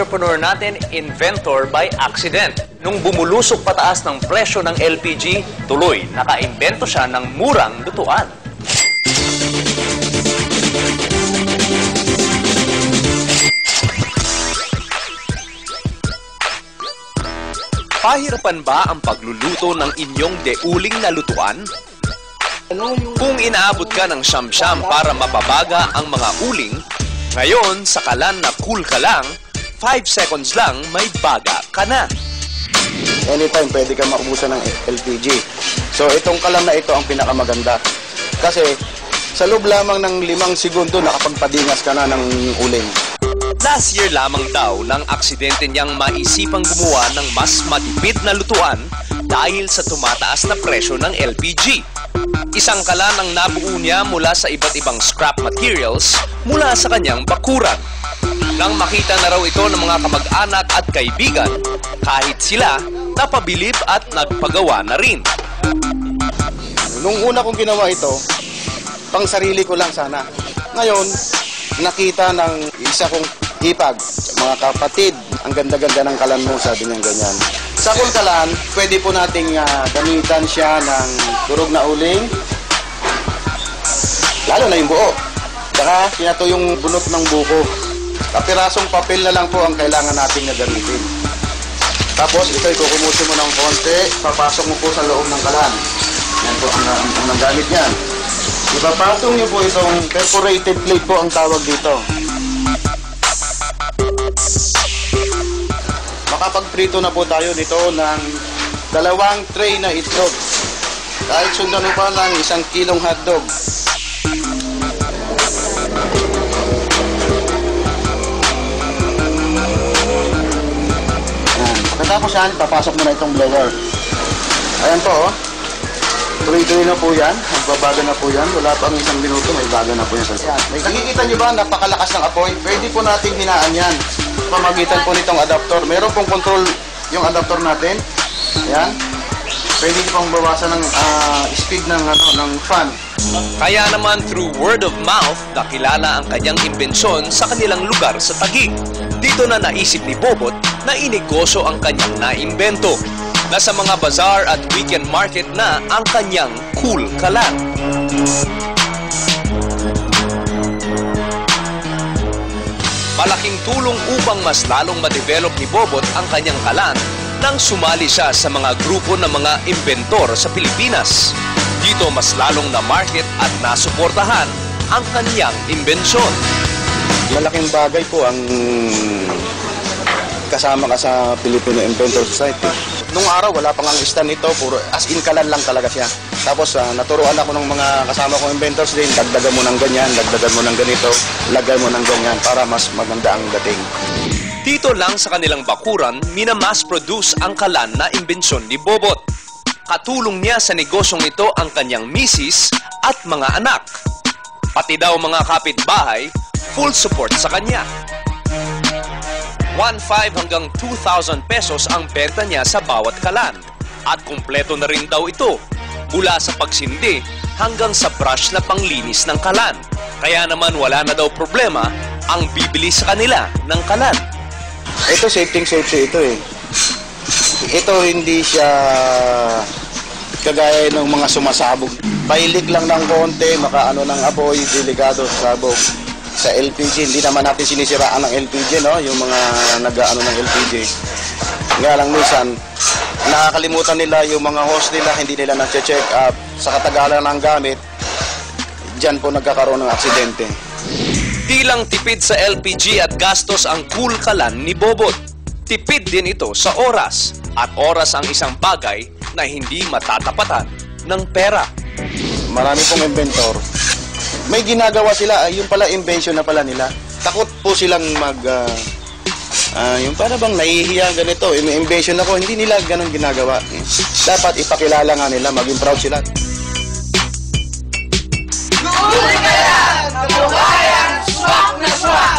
entrepreneur natin, inventor by accident. Nung bumulusok pataas ng presyo ng LPG, tuloy nakaimbento siya ng murang lutuan. Pahirapan ba ang pagluluto ng inyong deuling na lutuan? Kung inaabot ka ng siyam-siyam para mapabaga ang mga uling, ngayon sa kalan na cool ka lang, 5 seconds lang may baga ka na. Anytime pwede ka maubusan ng LPG. So itong kalan na ito ang pinakamaganda. Kasi sa loob lamang ng 5 segundo nakapagpadingas ka na ng uling. Last year lamang daw nang aksidente niyang maisipang gumawa ng mas matipid na lutuan dahil sa tumataas na presyo ng LPG. Isang kalan ang nabuo niya mula sa iba't ibang scrap materials mula sa kanyang bakuran. Nang makita na raw ito ng mga kamag-anak at kaibigan, kahit sila, napabilib at nagpagawa na rin. Nung una kong ginawa ito, pang sarili ko lang sana. Ngayon, nakita ng isa kong hipag, mga kapatid, ang ganda-ganda ng kalan mo, sabi niya ganyan. Sa kulkalan, pwede po nating gamitan siya ng durog na uling, lalo na yung buo. Saka, pinato yung bunot ng buko. Kapirasong papel na lang po ang kailangan nating na gamitin. Tapos, ito ikukumusin mo ng konti, papasok mo po sa loob ng kalan. Yan po ang nagamit niyan. Ipapatong niyo po itong perforated plate po ang tawag dito. Makapagprito na po tayo nito ng 2 tray na itlog. Kahit sundan mo pa lang 1 kilong hotdog. Pagkatapos yan, papasok mo na itong blower. Ayan po, oh. Tuloy-tuloy na po yan. Magbabaga na po yan. Wala pang 1 minuto, may baga na po yan. Nakikita nyo ba, napakalakas ng apoy? Pwede po natin hinaan yan. Pamagitan po nitong adapter. Meron pong control yung adapter natin. Ayan. Pwede pong bawasan ng speed ng fan. Kaya naman through word of mouth, nakilala ang kanyang imbensyon sa kanilang lugar sa Taguig. Dito na naisip ni Bobot na inegosyo ang kanyang naimbento. Nasa mga bazaar at weekend market na ang kanyang cool kalan. Malaking tulong upang mas lalong ma-develop ni Bobot ang kanyang kalan nang sumali siya sa mga grupo ng mga inventor sa Pilipinas. Dito mas lalong na-market at nasuportahan ang kanyang imbensyon. Malaking bagay po ang kasama ka sa Filipino Inventor Society. Nung araw, wala pang ang stand nito, puro as in kalan lang talaga siya. Tapos naturuan ako ng mga kasama kong inventors din, dagdagan mo ng ganyan, dagdagan mo ng ganito, lagay mo ng ganyan para mas maganda ang dating. Dito lang sa kanilang bakuran, minamass produce ang kalan na imbensyon ni Bobot. Katulong niya sa negosyong ito ang kanyang misis at mga anak. Pati daw mga kapitbahay, full support sa kanya. 1,500 hanggang 2,000 pesos ang benta niya sa bawat kalan. At kumpleto na rin daw ito, mula sa pagsindi hanggang sa brush na panglinis ng kalan. Kaya naman wala na daw problema ang bibili sa kanila ng kalan. Ito safety ito eh. Ito hindi siya kagaya ng mga sumasabog. Pahilig lang ng konti, makaano ng apoy, delikado sa sabog. Sa LPG, hindi naman natin sinisiraan ng LPG, no? Yung mga nag-ano ng LPG. Nga lang minsan, nakakalimutan nila yung mga hose nila, hindi nila na-check up. Sa katagalan ng gamit, dyan po nagkakaroon ng aksidente. Di lang tipid sa LPG at gastos ang cool kalan ni Bobot. Tipid din ito sa oras. At oras ang isang bagay na hindi matatapatan ng pera. Marami pong inventor. May ginagawa sila, yung pala invention na pala nila. Takot po silang yung para bang nahihiya ganito, may invention ako, hindi nila ganun ginagawa. Dapat ipakilala nga nila, maging proud sila. Cool kalan! Kabuhayan! Swak na swak!